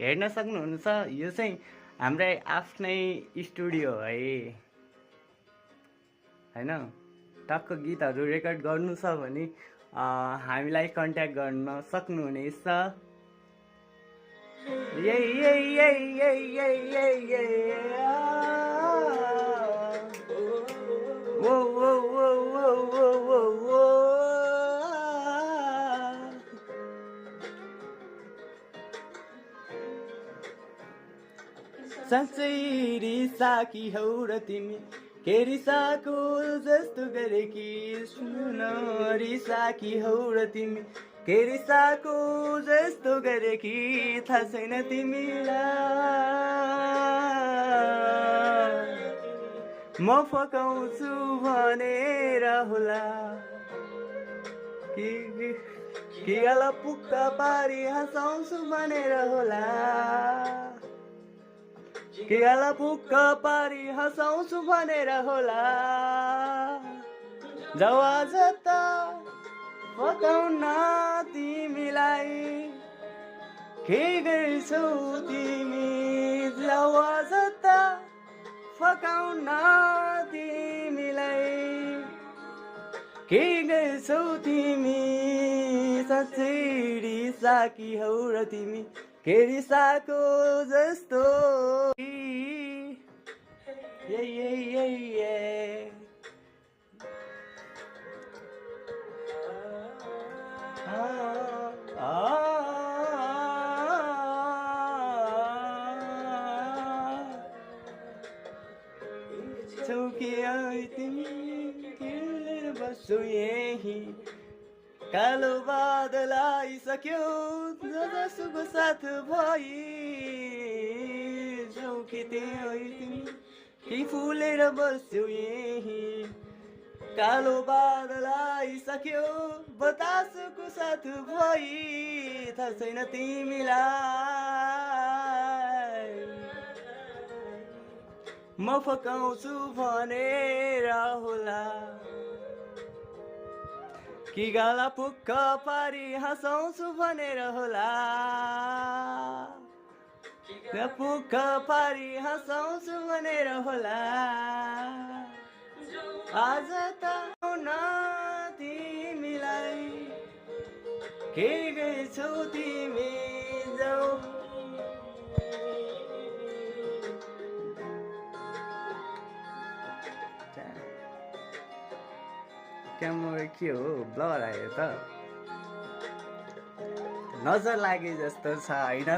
हेर्न सक्नुहुन्छ यो चाहिँ हाम्रै आफ्नै स्टुडियो है हैन। टक्क गीतहरू रेकर्ड गर्नु छ भने हामीलाई कन्ट्याक्ट गर्न सक्नुहुनेछ। साँच्चै रिसाकी हौ र तिमी के रिसाको जस्तो गरे कि सुन रिसाकी हौ र तिमी के रिसाको जस्तो गरे कि थाहा छैन तिमीलाई म फकाउँछु भनेर होला कि गला पुक्क पारी हँसाउँछु भनेर होला कि गला पुक्क पारी हँसाउँछु भनेर होला जवाज त फकाउन तिमीलाई के गर्छौ तिमी जवाज त फकाउन तिमीलाई के गर्छौ तिमी साँच्चै रिसाकी हौ र तिमी के रिसाको जस्तो चौकी तिमी किलेर बस्छौ यही कालो बादल आइसक्यो जसको साथ भई चौकी तिमी कि फुलेर बस्छौ यही कालो बादल आइसक्यो बतासको साथ भई थाहा छैन तिमीलाई म फकाउँछु भनेर होला कि गाला पुक्क पारी हँसाउँछु भनेर होला पुक्क पारी हँसाउँछु भनेर होला आज त न तिमीलाई के गर्छौ तिमी जाऊ क्यामेरा के हो ब्लर आयो त नजर लागे जस्तो छ होइन।